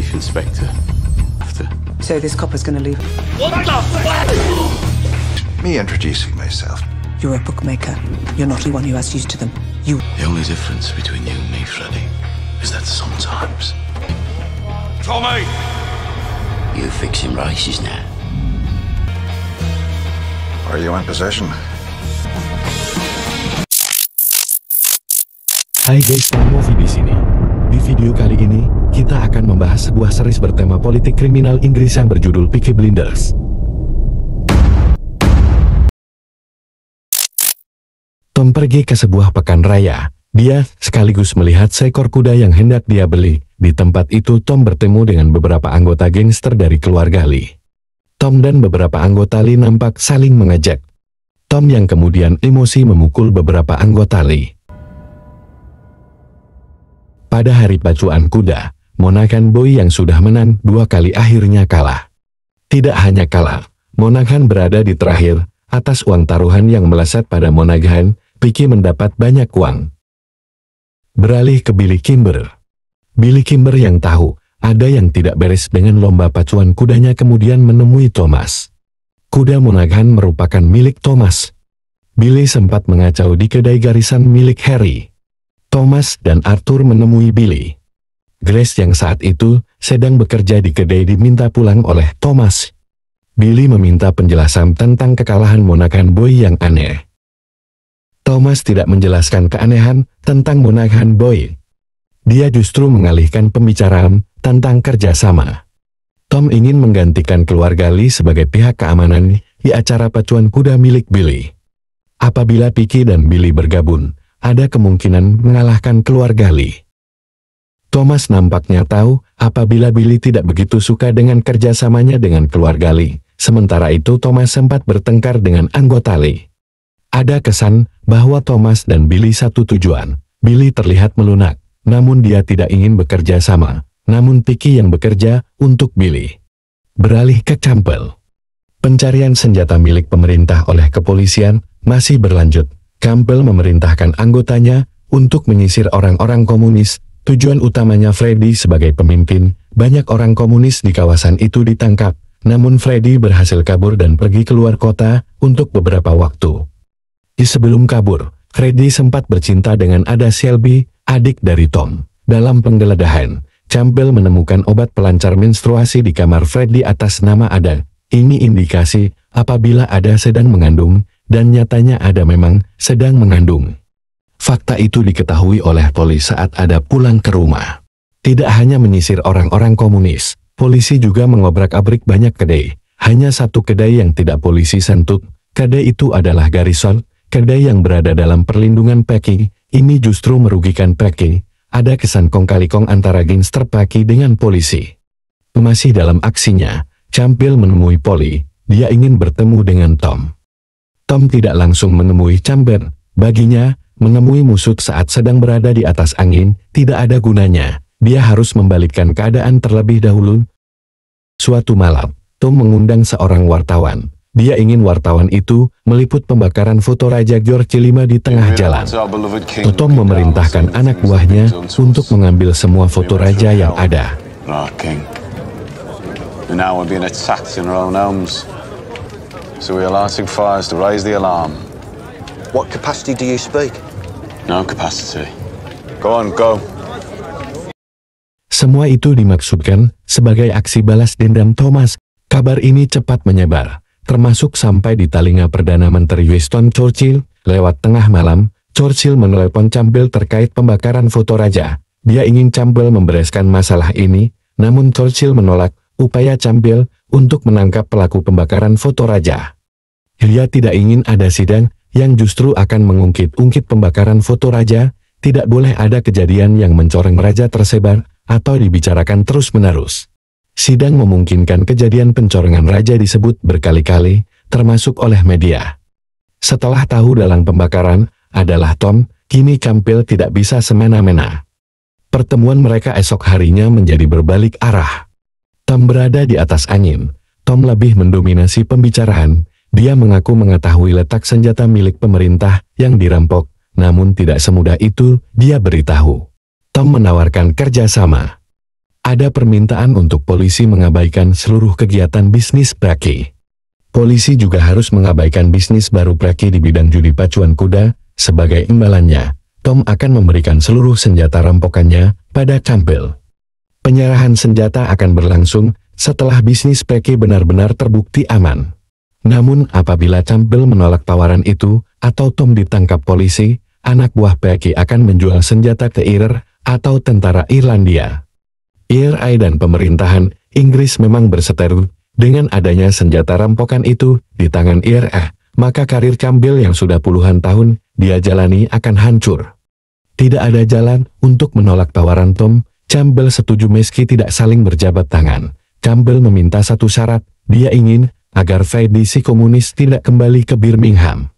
Chief Inspector. So this copper's gonna leave. What the fuck? Me introducing myself. You're a bookmaker. You're not the one who has use to them. You. The only difference between you and me, Freddy, is that sometimes... Tommy! You fixing races now. Are you in possession? Hai guys, Movie di sini. Di video kali ini, kita akan membahas sebuah series bertema politik kriminal Inggris yang berjudul Peaky Blinders. Tom pergi ke sebuah pekan raya. Dia sekaligus melihat seekor kuda yang hendak dia beli. Di tempat itu Tom bertemu dengan beberapa anggota gangster dari keluarga Lee. Tom dan beberapa anggota Lee nampak saling mengejek. Tom yang kemudian emosi memukul beberapa anggota Lee. Pada hari pacuan kuda, Monaghan Boy yang sudah menang 2 kali akhirnya kalah. Tidak hanya kalah, Monaghan berada di terakhir. Atas uang taruhan yang meleset pada Monaghan, Peaky mendapat banyak uang. Beralih ke Billy Kimber. Billy Kimber yang tahu ada yang tidak beres dengan lomba pacuan kudanya kemudian menemui Thomas. Kuda Monaghan merupakan milik Thomas. Billy sempat mengacau di kedai garisan milik Harry. Thomas dan Arthur menemui Billy. Grace yang saat itu sedang bekerja di kedai diminta pulang oleh Thomas. Billy meminta penjelasan tentang kekalahan Monaghan Boy yang aneh. Thomas tidak menjelaskan keanehan tentang Monaghan Boy. Dia justru mengalihkan pembicaraan tentang kerjasama. Tom ingin menggantikan keluarga Lee sebagai pihak keamanan di acara pacuan kuda milik Billy. Apabila Peaky dan Billy bergabung, ada kemungkinan mengalahkan keluarga Lee. Thomas nampaknya tahu apabila Billy tidak begitu suka dengan kerjasamanya dengan keluarga Lee. Sementara itu Thomas sempat bertengkar dengan anggota Lee. Ada kesan bahwa Thomas dan Billy satu tujuan. Billy terlihat melunak, namun dia tidak ingin bekerja sama. Namun Peaky yang bekerja untuk Billy. Beralih ke Campbell. Pencarian senjata milik pemerintah oleh kepolisian masih berlanjut. Campbell memerintahkan anggotanya untuk menyisir orang-orang komunis. Tujuan utamanya Freddy sebagai pemimpin. Banyak orang komunis di kawasan itu ditangkap. Namun Freddy berhasil kabur dan pergi keluar kota untuk beberapa waktu. Di sebelum kabur, Freddy sempat bercinta dengan Ada Shelby, adik dari Tom. Dalam penggeledahan, Campbell menemukan obat pelancar menstruasi di kamar Freddy atas nama Ada. Ini indikasi apabila Ada sedang mengandung, dan nyatanya Ada memang sedang mengandung. Fakta itu diketahui oleh polisi saat Ada pulang ke rumah. Tidak hanya menyisir orang-orang komunis, polisi juga mengobrak-abrik banyak kedai. Hanya satu kedai yang tidak polisi sentuh. Kedai itu adalah Garrison, kedai yang berada dalam perlindungan Peaky. Ini justru merugikan Peaky. Ada kesan kong kali kong antara gangster Peaky dengan polisi. Masih dalam aksinya, Campbell menemui Polly. Dia ingin bertemu dengan Tom. Tom tidak langsung menemui Campbell. Baginya, menemui musuh saat sedang berada di atas angin tidak ada gunanya. Dia harus membalikkan keadaan terlebih dahulu. Suatu malam, Tom mengundang seorang wartawan. Dia ingin wartawan itu meliput pembakaran foto Raja George V di tengah jalan. Tom memerintahkan anak buahnya untuk mengambil semua foto raja yang ada. So we are lighting fires to raise the alarm. What capacity do you speak? No capacity. Go on, go. Semua itu dimaksudkan sebagai aksi balas dendam Thomas. Kabar ini cepat menyebar, termasuk sampai di telinga Perdana Menteri Winston Churchill. Lewat tengah malam, Churchill menelepon Campbell terkait pembakaran foto raja. Dia ingin Campbell membereskan masalah ini, namun Churchill menolak upaya Campbell untuk menangkap pelaku pembakaran foto raja. Dia tidak ingin ada sidang yang justru akan mengungkit-ungkit pembakaran foto raja. Tidak boleh ada kejadian yang mencoreng raja tersebar atau dibicarakan terus-menerus. Sidang memungkinkan kejadian pencorengan raja disebut berkali-kali, termasuk oleh media. Setelah tahu dalang pembakaran adalah Tom, kini Campbell tidak bisa semena-mena. Pertemuan mereka esok harinya menjadi berbalik arah. Tom berada di atas angin. Tom lebih mendominasi pembicaraan. Dia mengaku mengetahui letak senjata milik pemerintah yang dirampok, namun tidak semudah itu dia beritahu. Tom menawarkan kerjasama. Ada permintaan untuk polisi mengabaikan seluruh kegiatan bisnis Praki. Polisi juga harus mengabaikan bisnis baru Praki di bidang judi pacuan kuda. Sebagai imbalannya, Tom akan memberikan seluruh senjata rampokannya pada Campbell. Penyerahan senjata akan berlangsung setelah bisnis Praki benar-benar terbukti aman. Namun apabila Campbell menolak tawaran itu, atau Tom ditangkap polisi, anak buah Praki akan menjual senjata ke IRA atau tentara Irlandia. IRA dan pemerintahan Inggris memang berseteru dengan adanya senjata rampokan itu di tangan IRA, maka karir Campbell yang sudah puluhan tahun dia jalani akan hancur. Tidak ada jalan untuk menolak tawaran Tom. Campbell setuju meski tidak saling berjabat tangan. Campbell meminta satu syarat, dia ingin agar Freddie si komunis tidak kembali ke Birmingham.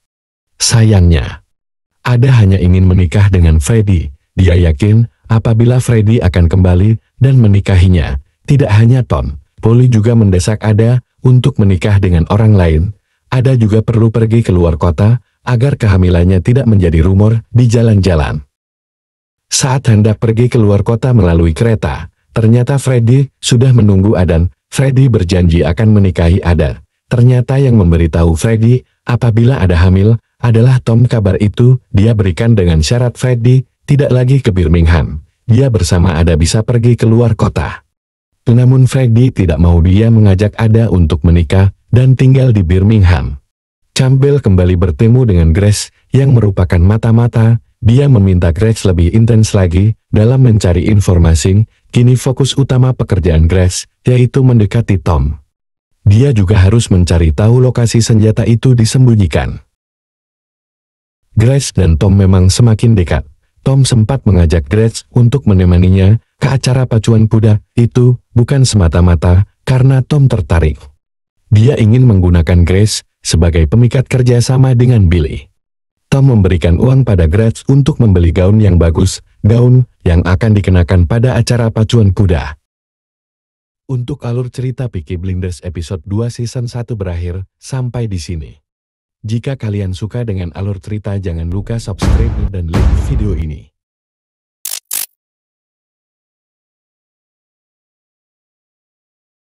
Sayangnya, Ada hanya ingin menikah dengan Freddie. Dia yakin apabila Freddie akan kembali dan menikahinya, tidak hanya Tom, Polly juga mendesak Ada untuk menikah dengan orang lain. Ada juga perlu pergi keluar kota agar kehamilannya tidak menjadi rumor di jalan-jalan. Saat hendak pergi keluar kota melalui kereta, ternyata Freddie sudah menunggu Ada. Freddie berjanji akan menikahi Ada. Ternyata yang memberitahu Freddie apabila Ada hamil adalah Tom. Kabar itu dia berikan dengan syarat Freddie tidak lagi ke Birmingham. Dia bersama Ada bisa pergi keluar kota. Namun Freddie tidak mau. Dia mengajak Ada untuk menikah dan tinggal di Birmingham. Campbell kembali bertemu dengan Grace yang merupakan mata-mata. Dia meminta Grace lebih intens lagi dalam mencari informasi. Kini fokus utama pekerjaan Grace yaitu mendekati Tom. Dia juga harus mencari tahu lokasi senjata itu disembunyikan. Grace dan Tom memang semakin dekat. Tom sempat mengajak Grace untuk menemaninya ke acara pacuan kuda. Itu bukan semata-mata karena Tom tertarik. Dia ingin menggunakan Grace sebagai pemikat kerjasama dengan Billy. Tom memberikan uang pada Grace untuk membeli gaun yang bagus, gaun yang akan dikenakan pada acara pacuan kuda. Untuk alur cerita Peaky Blinders episode 2 season 1 berakhir sampai di sini. Jika kalian suka dengan alur cerita, jangan lupa subscribe dan like video ini.